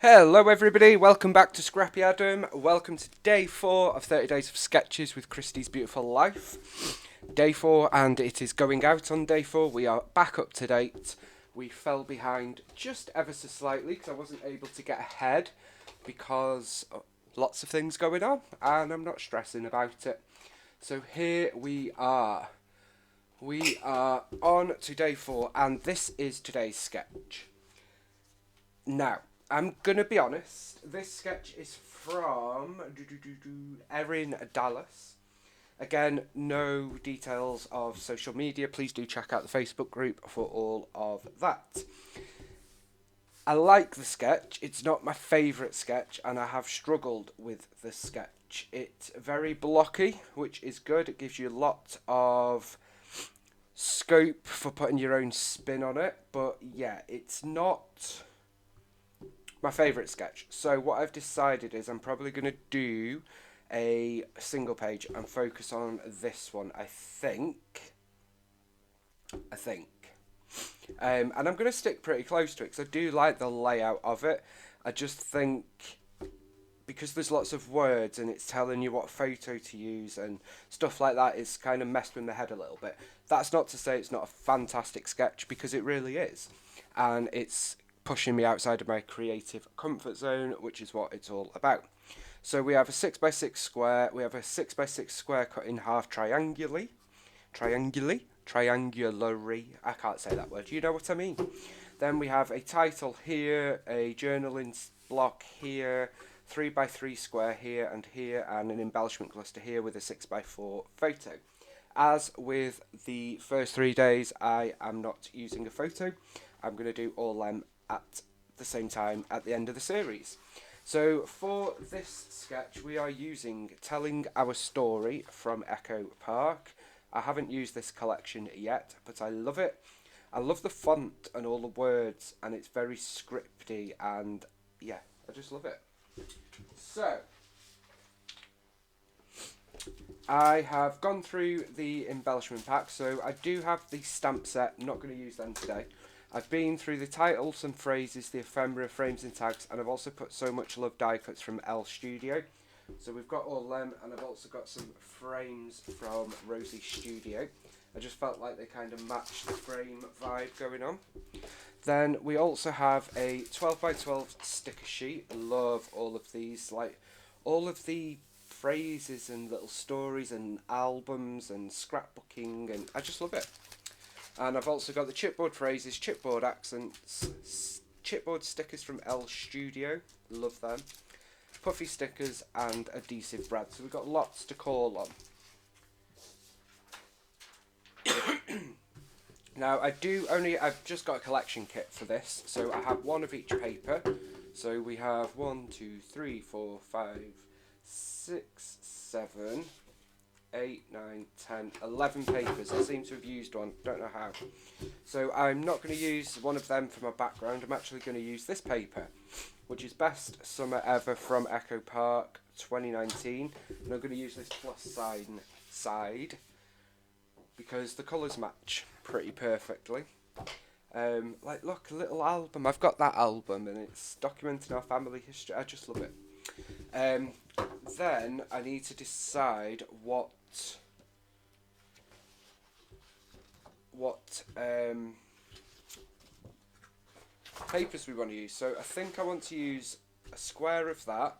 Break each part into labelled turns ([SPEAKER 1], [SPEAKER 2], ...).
[SPEAKER 1] Hello everybody, welcome back to Scrappy Adam. Welcome to day 4 of 30 Days of Sketches with Christie's Beautiful Life. Day 4, and it is going out on day 4. We are back up to date. We fell behind just ever so slightly because I wasn't able to get ahead because lots of things going on and I'm not stressing about it. So here we are. We are on to day 4 and this is today's sketch. Now, I'm gonna be honest. This sketch is from Erin Dallas. Again, no details of social media. Please do check out the Facebook group for all of that. I like the sketch. It's not my favourite sketch, and I have struggled with the sketch. It's very blocky, which is good. It gives you a lot of scope for putting your own spin on it. But yeah, it's not my favourite sketch. So what I've decided is I'm probably going to do a single page and focus on this one. I think. And I'm going to stick pretty close to it because I do like the layout of it. I just think because there's lots of words and it's telling you what photo to use and stuff like that, it's kind of messed with my head a little bit. That's not to say it's not a fantastic sketch, because it really is. And it's pushing me outside of my creative comfort zone, which is what it's all about. So we have a 6x6 square, we have a 6x6 square cut in half triangularly, I can't say that word, you know what I mean. Then we have a title here, a journaling block here, 3x3 square here, and an embellishment cluster here with a 6x4 photo. As with the first 3 days, I am not using a photo. I'm going to do all them at the same time at the end of the series. So for this sketch, we are using Telling Our Story from Echo Park. I haven't used this collection yet, but I love it. I love the font and all the words, and it's very scripty, and yeah, I just love it. So, I have gone through the embellishment pack, so I do have the stamp set, I'm not going to use them today. I've been through the titles and phrases, the ephemera, frames and tags, and I've also put So Much Love die cuts from L Studio. So we've got all them, and I've also got some frames from Rosie Studio. I just felt like they kind of matched the frame vibe going on. Then we also have a 12x12 sticker sheet. I love all of these, like all of the phrases and little stories and albums and scrapbooking, and I just love it. And I've also got the chipboard phrases, chipboard accents, chipboard stickers from L Studio, love them, puffy stickers and adhesive brad. So we've got lots to call on. Now I've just got a collection kit for this, so I have one of each paper. So we have 1, 2, 3, 4, 5, 6, 7, 8, 9, 10, 11 papers. I seem to have used one, don't know how. So I'm not going to use one of them for my background. I'm actually going to use this paper, which is Best Summer Ever from Echo Park 2019. And I'm going to use this plus sign side because the colours match pretty perfectly. Like, look, a little album. I've got that album and it's documenting our family history. I just love it. Then I need to decide what papers we want to use. So I think I want to use a square of that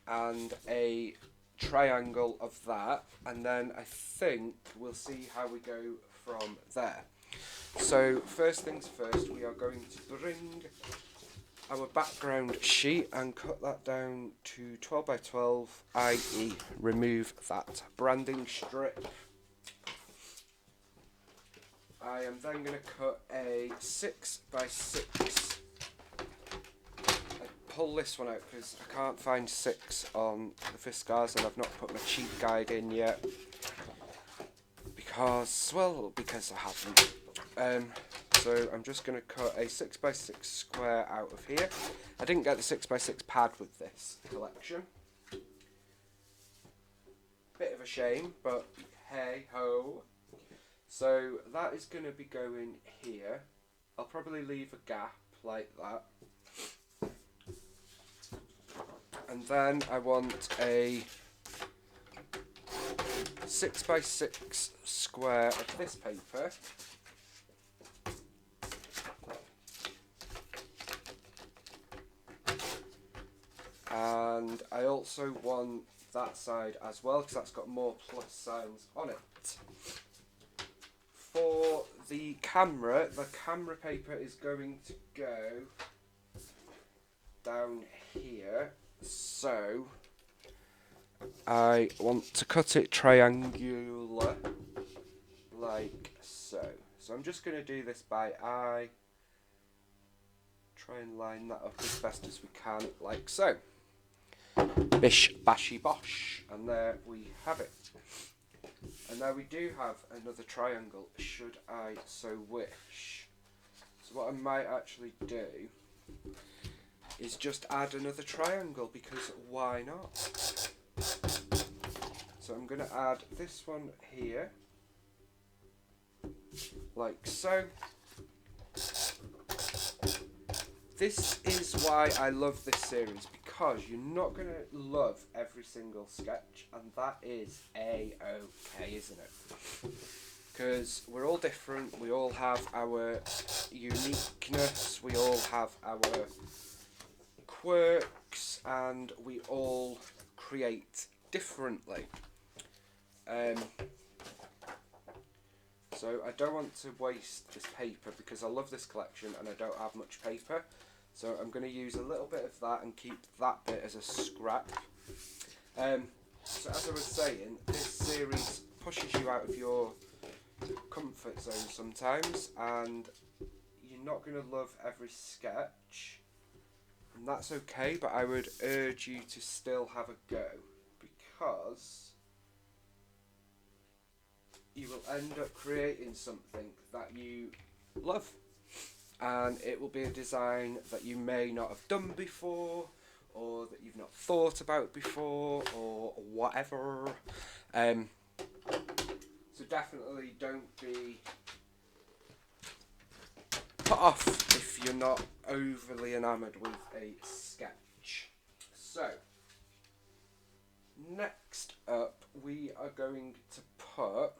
[SPEAKER 1] and a triangle of that, and then I think we'll see how we go from there. So first things first, we are going to bring our background sheet and cut that down to 12x12, i.e. remove that branding strip. I am then going to cut a 6x6. I pull this one out because I can't find 6 on the Fiskars and I've not put my cheat guide in yet. Because I haven't. So I'm just going to cut a 6x6 square out of here. I didn't get the 6x6 pad with this collection. Bit of a shame, but hey ho. So that is going to be going here. I'll probably leave a gap like that. And then I want a 6x6 square of this paper. And I also want that side as well, because that's got more plus signs on it. For the camera paper is going to go down here. So I want to cut it triangular, like so. So I'm just going to do this by eye. Try and line that up as best as we can, like so. Bish bashy bosh, and there we have it. And now we do have another triangle, should I so wish. So what I might actually do is just add another triangle, because why not? So I'm going to add this one here, like so. This is why I love this series, because you're not going to love every single sketch, and that is A-okay, isn't it? Because we're all different, we all have our uniqueness, we all have our quirks, and we all create differently. So I don't want to waste this paper, because I love this collection and I don't have much paper. So I'm going to use a little bit of that and keep that bit as a scrap. So as I was saying, this series pushes you out of your comfort zone sometimes, and you're not going to love every sketch, and that's okay, but I would urge you to still have a go, because you will end up creating something that you love, and it will be a design that you may not have done before, or that you've not thought about before, or whatever. So definitely don't be put off if you're not overly enamoured with a sketch. So next up, we are going to put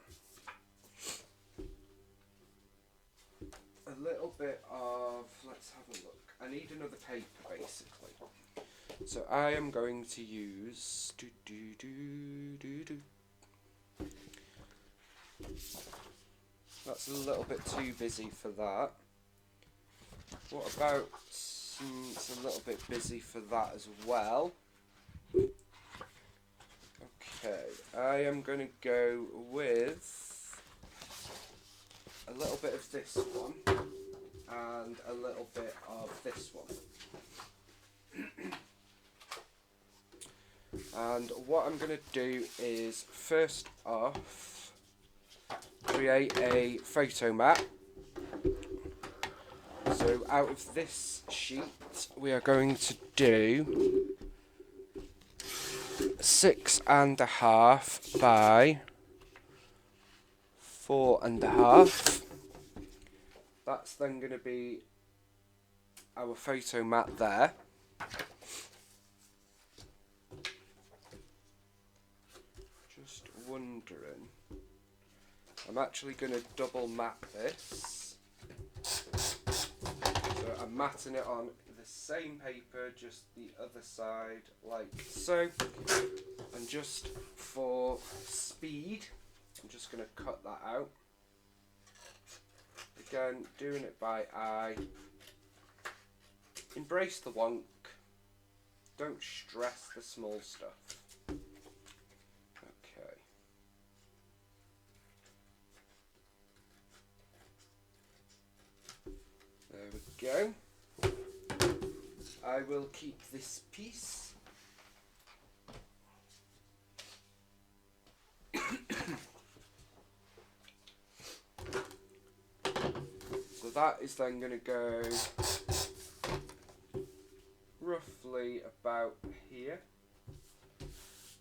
[SPEAKER 1] a little bit of, let's have a look. I need another paper, basically. So I am going to use That's a little bit too busy for that. What about it's a little bit busy for that as well? Okay, I am going to go with a little bit of this one and a little bit of this one. And what I'm going to do is, first off, create a photo mat. So out of this sheet, we are going to do 6.5 by 4.5. That's then going to be our photo mat there. Just wondering, I'm actually going to double mat this. So I'm matting it on the same paper, just the other side, like so. And just for speed, I'm just going to cut that out. Again, doing it by eye. Embrace the wonk. Don't stress the small stuff. Okay. There we go. I will keep this piece. So that is then going to go roughly about here.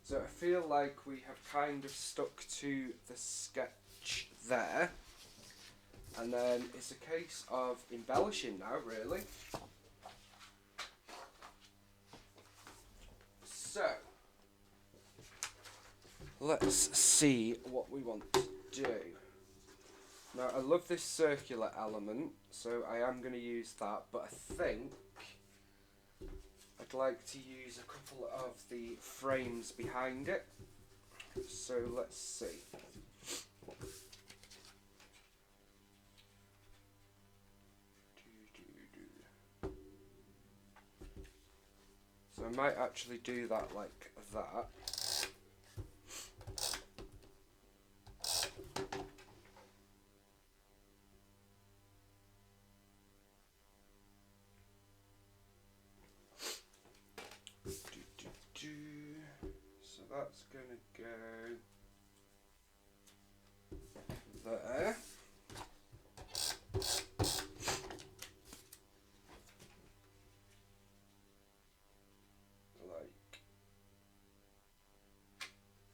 [SPEAKER 1] So I feel like we have kind of stuck to the sketch there. And then it's a case of embellishing now, really. So, let's see what we want to do. Now, I love this circular element, so I am going to use that, but I think I'd like to use a couple of the frames behind it. So, let's see. So I might actually do that like that. So that's going to go there. Like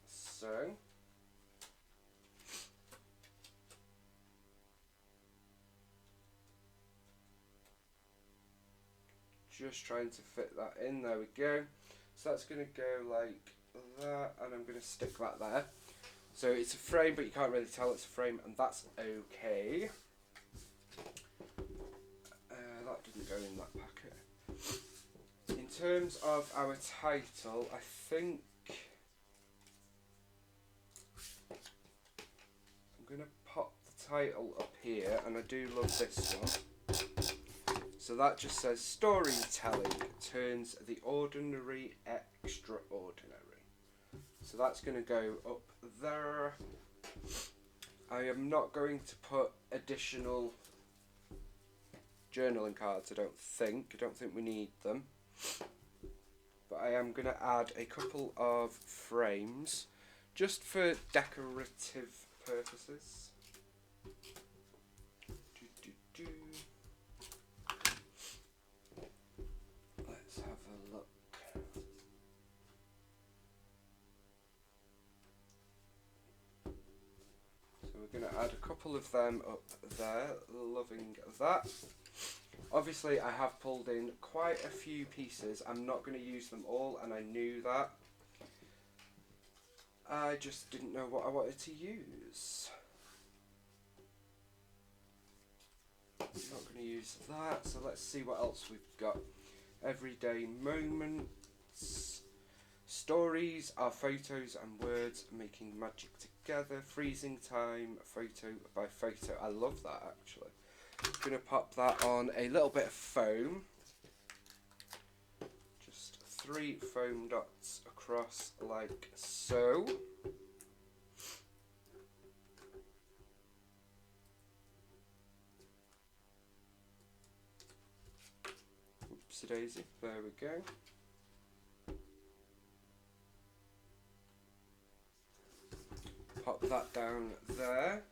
[SPEAKER 1] so. Just trying to fit that in. There we go. So that's going to go like that, and I'm going to stick that there. So it's a frame, but you can't really tell it's a frame, and that's okay. That didn't go in that packet. In terms of our title, I think I'm going to pop the title up here, and I do love this one. So that just says storytelling turns the ordinary extraordinary. So that's going to go up there. I am not going to put additional journaling cards, I don't think. I don't think we need them. But I am going to add a couple of frames just for decorative purposes. Let's have a look. So we're going to add a couple of them up there, loving that. Obviously I have pulled in quite a few pieces, I'm not going to use them all, and I knew that. I just didn't know what I wanted to use. I'm not going to use that, so let's see what else we've got. Everyday moments. Stories are photos and words making magic together. Freezing time, photo by photo. I love that actually. I'm going to pop that on a little bit of foam. Just 3 foam dots across like so. Oopsie daisy, there we go. Pop that down there.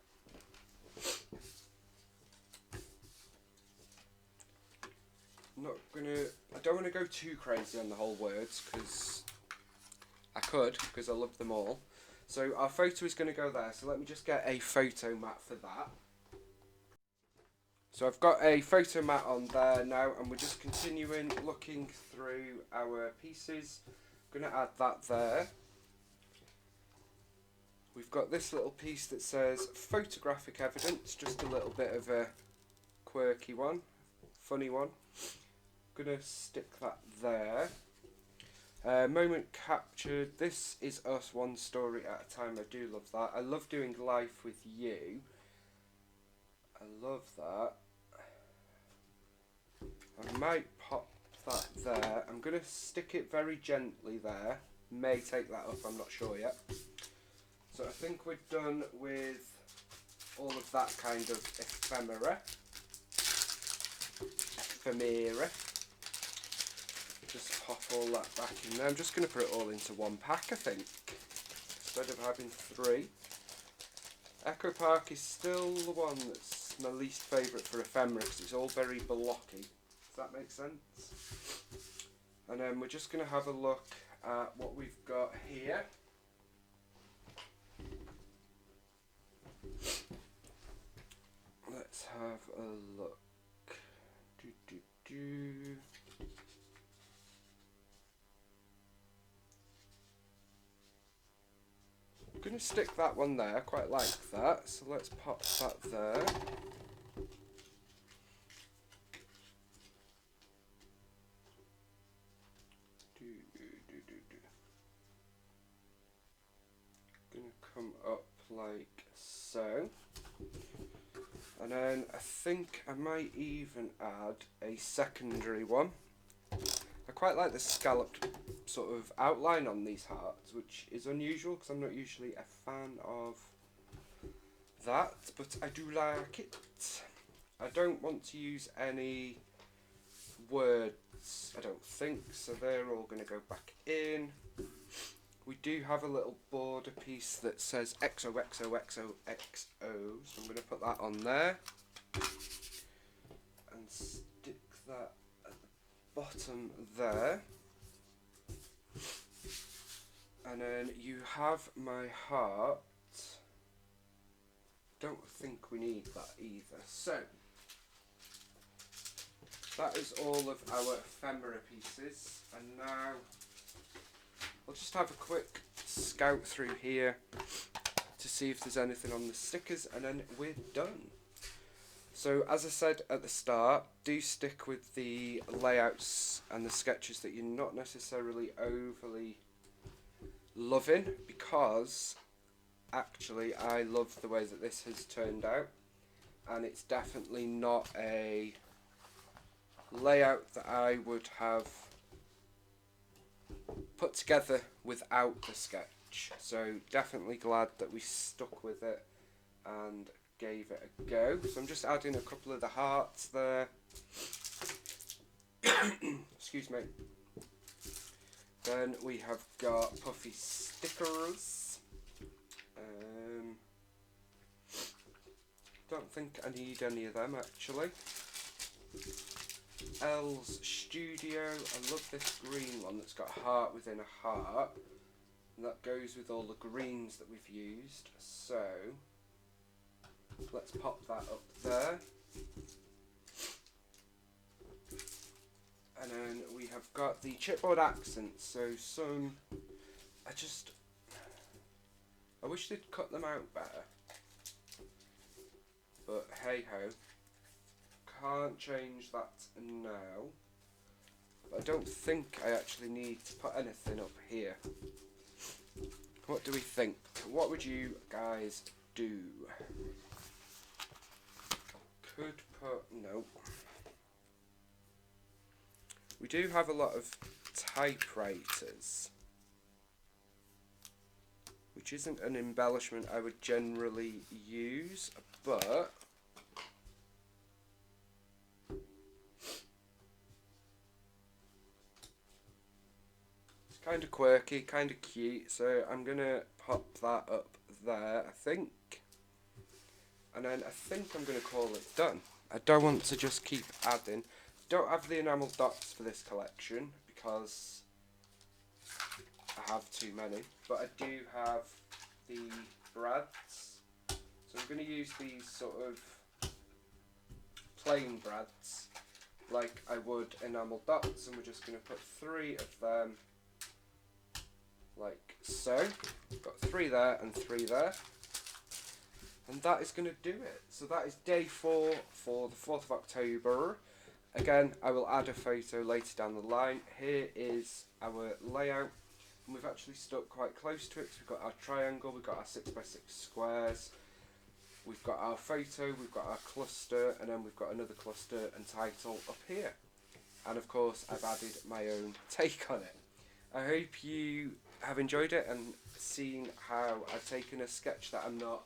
[SPEAKER 1] I don't want to go too crazy on the whole words, because I could, because I love them all. So our photo is going to go there, so let me just get a photo mat for that. So I've got a photo mat on there now, and we're just continuing looking through our pieces. I'm going to add that there. We've got this little piece that says photographic evidence, just a little bit of a quirky one, funny one. I'm going to stick that there. Moment captured, this is us one story at a time. I do love that. I love doing life with you. I love that. I might pop that there. I'm going to stick it very gently there. May take that up, I'm not sure yet. So I think we're done with all of that kind of ephemera. Just pop all that back in there. I'm just going to put it all into one pack, I think, instead of having 3. Echo Park is still the one that's my least favourite for ephemera, because it's all very blocky. Does that make sense? And then we're just going to have a look at what we've got here. Let's have a look. going to stick that one there. I quite like that. So let's pop that there. Going to come up like so. And then I think I might even add a secondary one. I quite like the scalloped sort of outline on these hearts, which is unusual because I'm not usually a fan of that, but I do like it. I don't want to use any words, I don't think, so they're all going to go back in. We do have a little border piece that says XOXOXOXO, so I'm going to put that on there and stick that at the bottom there. And then you have my heart. Don't think we need that either. So that is all of our ephemera pieces, and now I'll just have a quick scout through here to see if there's anything on the stickers, and then we're done. So as I said at the start, do stick with the layouts and the sketches that you're not necessarily overly loving, because actually I love the way that this has turned out, and it's definitely not a layout that I would have put together without the sketch. So definitely glad that we stuck with it and gave it a go. So I'm just adding a couple of the hearts there. Excuse me. Then we have got puffy stickers. Don't think I need any of them actually. Elle's Studio. I love this green one that's got a heart within a heart. And that goes with all the greens that we've used. So let's pop that up there. And then we have got the chipboard accents. So some, I wish they'd cut them out better. But hey ho. Can't change that now. But I don't think I actually need to put anything up here. What do we think? What would you guys do? Could put, no. We do have a lot of typewriters, which isn't an embellishment I would generally use, but kind of quirky, kind of cute, so I'm gonna pop that up there, I think. And then I think I'm gonna call it done. I don't want to just keep adding. Don't have the enamel dots for this collection because I have too many, but I do have the brads. So I'm gonna use these sort of plain brads like I would enamel dots, and we're just gonna put 3 of them like so. Got 3 there and 3 there, and that is going to do it. So that is day 4 for the 4th of October. Again, I will add a photo later down the line. Here is our layout, and we've actually stuck quite close to it. So we've got our triangle, we've got our 6x6 squares, we've got our photo, we've got our cluster, and then we've got another cluster and title up here. And of course I've added my own take on it. I hope you have enjoyed it and seen how I've taken a sketch that I'm not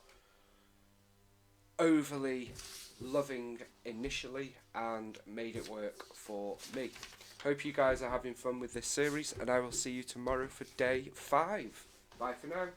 [SPEAKER 1] overly loving initially and made it work for me. Hope you guys are having fun with this series, and I will see you tomorrow for day 5. Bye for now.